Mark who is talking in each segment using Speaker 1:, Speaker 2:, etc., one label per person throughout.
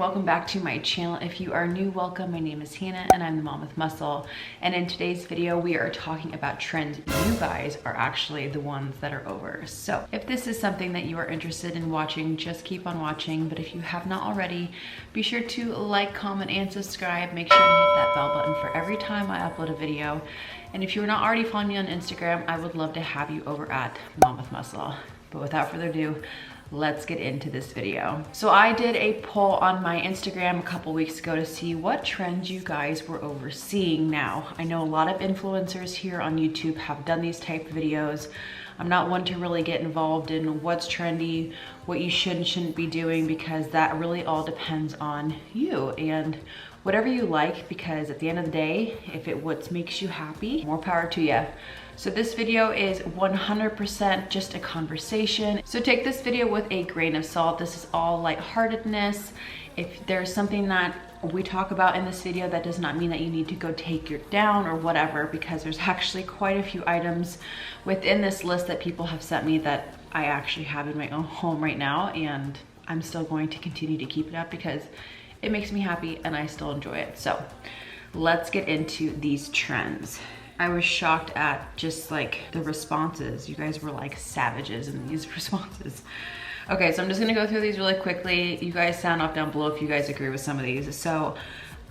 Speaker 1: welcome back to my channel. If you are new, welcome. My name is Hannah and I'm the mom with muscle. And in today's video, we are talking about trends you guys are actually the ones that are over. So if this is something that you are interested in watching, just keep on watching. But if you have not already, be sure to like, comment, and subscribe. Make sure to hit that bell button for every time I upload a video. And if you're not already following me on Instagram, I would love to have you over at Mom with Muscle. But without further ado, let's get into this video. So I did a poll on my Instagram a couple weeks ago to see what trends you guys were overseeing. Now, I know a lot of influencers here on YouTube have done these type of videos. I'm not one to really get involved in what's trendy, what you should and shouldn't be doing, because that really all depends on you and whatever you like, because at the end of the day, if it what makes you happy, more power to you. So this video is 100% just a conversation. So take this video with a grain of salt. This is all lightheartedness. If there's something that we talk about in this video, that does not mean that you need to go take it down or whatever, because there's actually quite a few items within this list that people have sent me that I actually have in my own home right now, and I'm still going to continue to keep it up because it makes me happy and I still enjoy it. So let's get into these trends. I was shocked at just like the responses. You guys were like savages in these responses. Okay, so I'm just gonna go through these really quickly. You guys sound off down below if you guys agree with some of these. So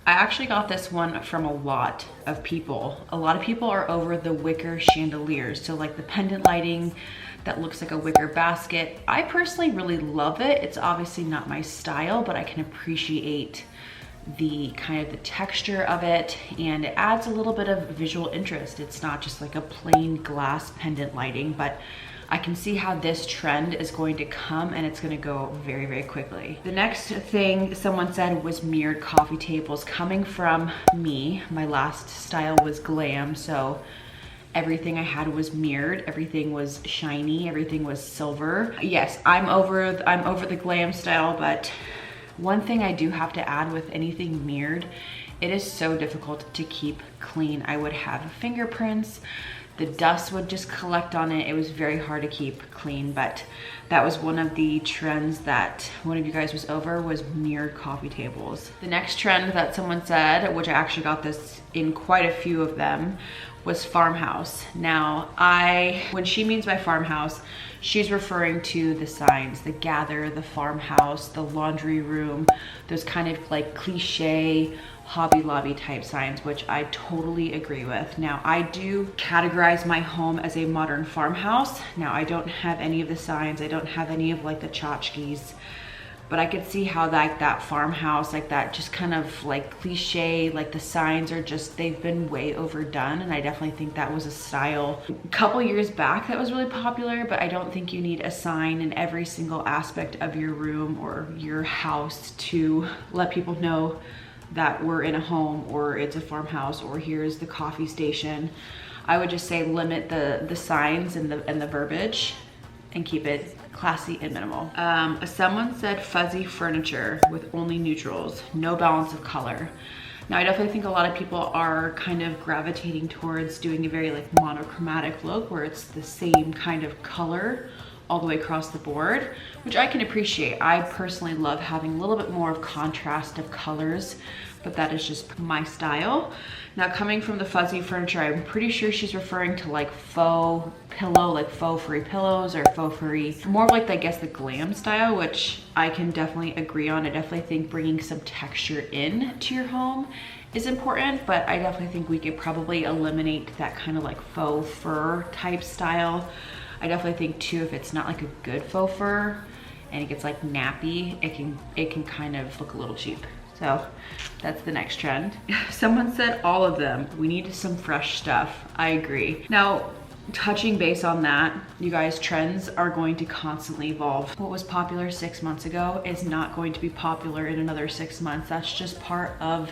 Speaker 1: I actually got this one from a lot of people. A lot of people are over the wicker chandeliers. So like the pendant lighting that looks like a wicker basket. I personally really love it. It's obviously not my style, but I can appreciate the kind of the texture of it, and it adds a little bit of visual interest. It's not just like a plain glass pendant lighting, but I can see how this trend is going to come, and it's going to go very, very quickly. The next thing someone said was mirrored coffee tables. Coming from me, my last style was glam, so everything I had was mirrored, everything was shiny, everything was silver. Yes, I'm over the glam style, but one thing I do have to add with anything mirrored, it is so difficult to keep clean. I would have fingerprints, the dust would just collect on it. It was very hard to keep clean, but that was one of the trends that one of you guys was over, was mirrored coffee tables. The next trend that someone said, which I actually got this in quite a few of them, was farmhouse. Now, when she means by farmhouse, she's referring to the signs, the gather, the farmhouse, the laundry room, those kind of like cliche Hobby Lobby type signs, which I totally agree with. Now, I do categorize my home as a modern farmhouse. Now, I don't have any of the signs. I don't have any of like the tchotchkes, but I could see how like that farmhouse, like that just kind of like cliche, like the signs are just, they've been way overdone. And I definitely think that was a style a couple years back that was really popular, but I don't think you need a sign in every single aspect of your room or your house to let people know that we're in a home or it's a farmhouse or here's the coffee station. I would just say limit the signs and the verbiage and keep it classy and minimal. Someone said fuzzy furniture with only neutrals, no balance of color. Now, I definitely think a lot of people are kind of gravitating towards doing a very like monochromatic look where it's the same kind of color all the way across the board, which I can appreciate. I personally love having a little bit more of contrast of colors, but that is just my style. Now, coming from the fuzzy furniture, I'm pretty sure she's referring to like faux pillow, like faux furry pillows or faux furry, more of like, I guess, the glam style, which I can definitely agree on. I definitely think bringing some texture in to your home is important, but I definitely think we could probably eliminate that kind of like faux fur type style. I definitely think too, if it's not like a good faux fur and it gets like nappy, it can kind of look a little cheap. So that's the next trend. Someone said all of them. We need some fresh stuff. I agree. Now, touching base on that, you guys, trends are going to constantly evolve. What was popular 6 months ago is not going to be popular in another 6 months. That's just part of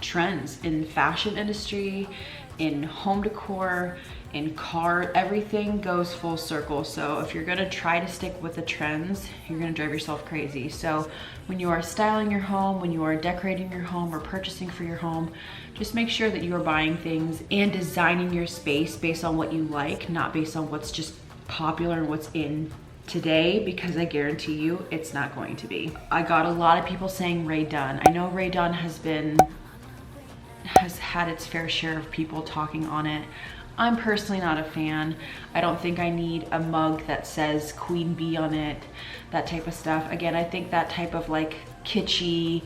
Speaker 1: trends in the fashion industry, in home decor, in car, everything goes full circle. So if you're gonna try to stick with the trends, you're gonna drive yourself crazy. So when you are styling your home, when you are decorating your home or purchasing for your home, just make sure that you are buying things and designing your space based on what you like, not based on what's just popular and what's in today, because I guarantee you it's not going to be. I got a lot of people saying Rae Dunn. I know Rae Dunn has had its fair share of people talking on it. I'm personally not a fan. I don't think I need a mug that says Queen Bee on it, that type of stuff. Again, I think that type of like kitschy,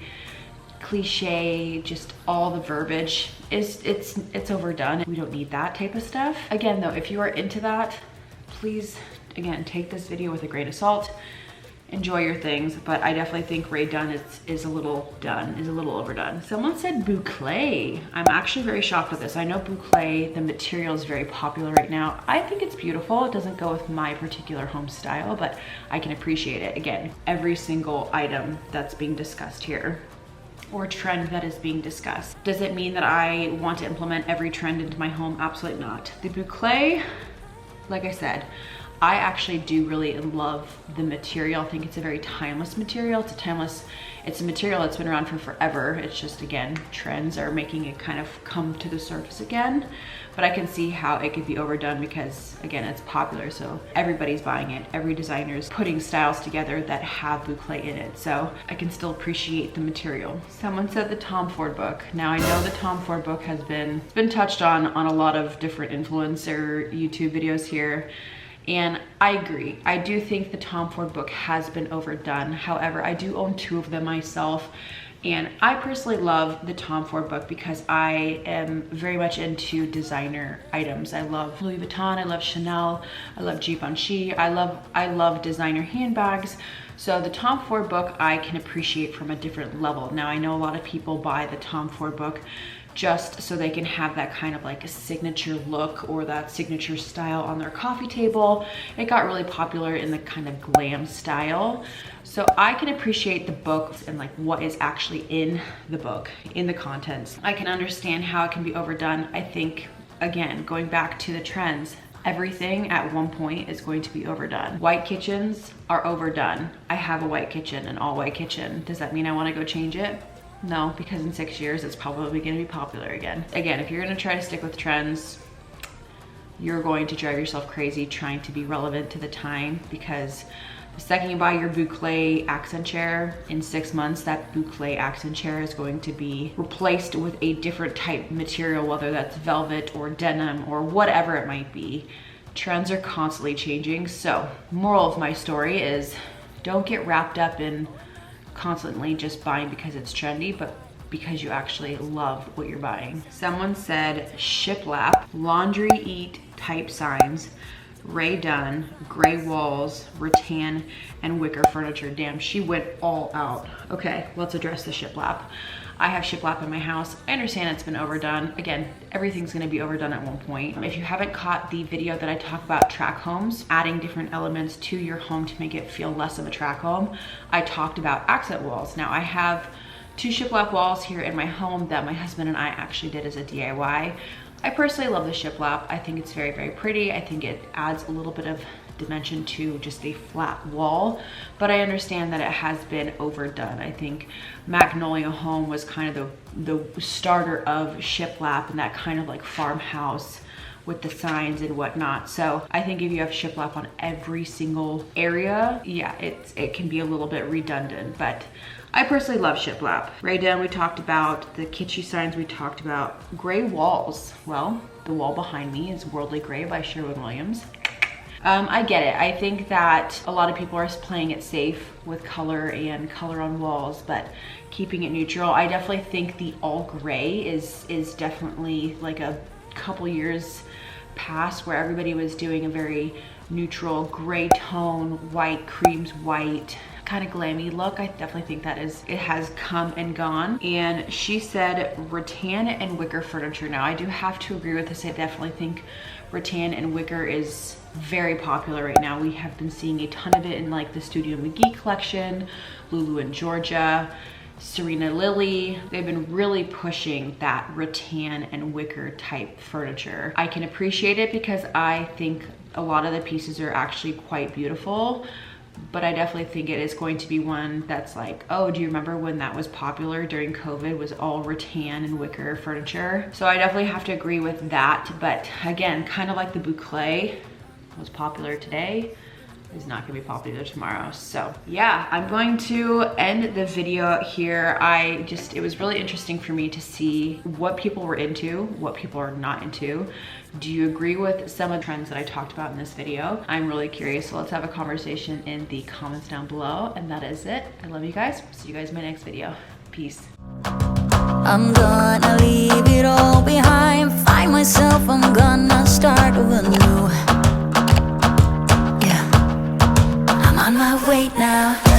Speaker 1: cliche, just all the verbiage it's overdone. We don't need that type of stuff. Again though, if you are into that, please, again, take this video with a grain of salt. Enjoy your things, but I definitely think Rae Dunn is a little overdone. Someone said boucle. I'm actually very shocked with this. I know boucle, the material is very popular right now. I think it's beautiful. It doesn't go with my particular home style, but I can appreciate it. Again, every single item that's being discussed here, or trend that is being discussed. Does it mean that I want to implement every trend into my home? Absolutely not. The boucle, like I said, I actually do really love the material. I think it's a very timeless material. It's a material that's been around for forever. It's just, again, trends are making it kind of come to the surface again. But I can see how it could be overdone because, again, it's popular, so everybody's buying it. Every designer's putting styles together that have boucle in it, so I can still appreciate the material. Someone said the Tom Ford book. Now, I know the Tom Ford book has been touched on a lot of different influencer YouTube videos here. And I agree. I do think the Tom Ford book has been overdone. However, I do own 2 of them myself. And I personally love the Tom Ford book because I am very much into designer items. I love Louis Vuitton, I love Chanel, I love Givenchy, I love designer handbags. So the Tom Ford book I can appreciate from a different level. Now, I know a lot of people buy the Tom Ford book just so they can have that kind of like a signature look or that signature style on their coffee table. It got really popular in the kind of glam style. So I can appreciate the book and like what is actually in the book, in the contents. I can understand how it can be overdone. I think, again, going back to the trends, everything at one point is going to be overdone. White kitchens are overdone. I have a white kitchen, an all white kitchen. Does that mean I want to go change it? No, because in 6 years, it's probably going to be popular again. Again, if you're going to try to stick with trends, you're going to drive yourself crazy trying to be relevant to the time, because the second you buy your boucle accent chair, in 6 months, that boucle accent chair is going to be replaced with a different type material, whether that's velvet or denim or whatever it might be. Trends are constantly changing. So, moral of my story is, don't get wrapped up in constantly just buying because it's trendy, but because you actually love what you're buying. Someone said shiplap, laundry eat type signs, Rae Dunn, gray walls, rattan, and wicker furniture. Damn, she went all out. Okay, let's address the shiplap. I have shiplap in my house. I understand it's been overdone. Again, everything's gonna be overdone at one point. If you haven't caught the video that I talk about track homes, adding different elements to your home to make it feel less of a track home, I talked about accent walls. Now I have 2 shiplap walls here in my home that my husband and I actually did as a DIY. I personally love the shiplap. I think it's very, very pretty. I think it adds a little bit of dimension to just a flat wall, but I understand that it has been overdone. I think Magnolia Home was kind of the starter of shiplap and that kind of like farmhouse with the signs and whatnot. So I think if you have shiplap on every single area, yeah, it can be a little bit redundant, but I personally love shiplap. Rae Dunn, we talked about. The kitschy signs, we talked about. Gray walls, well, the wall behind me is Worldly Gray by Sherwin-Williams. I get it. I think that a lot of people are playing it safe with color and color on walls, but keeping it neutral. I definitely think the all gray is definitely like a couple years past where everybody was doing a very neutral gray tone, white, creams white, kind of glammy look. I definitely think it has come and gone. And she said rattan and wicker furniture. Now I do have to agree with this. I definitely think rattan and wicker is very popular right now. We have been seeing a ton of it in like the Studio McGee collection, Lulu in Georgia, Serena Lily. They've been really pushing that rattan and wicker type furniture. I can appreciate it because I think a lot of the pieces are actually quite beautiful, but I definitely think it is going to be one that's like, oh, do you remember when that was popular during COVID, was all rattan and wicker furniture? So I definitely have to agree with that. But again, kind of like the boucle was popular today, is not gonna be popular tomorrow. So yeah, I'm going to end the video here. It was really interesting for me to see what people were into, what people are not into. Do you agree with some of the trends that I talked about in this video? I'm really curious, so let's have a conversation in the comments down below. And that is it. I love you guys. See you guys in my next video. Peace.
Speaker 2: I'm gonna leave it all behind, find myself, I'm gonna start over new. Yeah, I'm on my way now.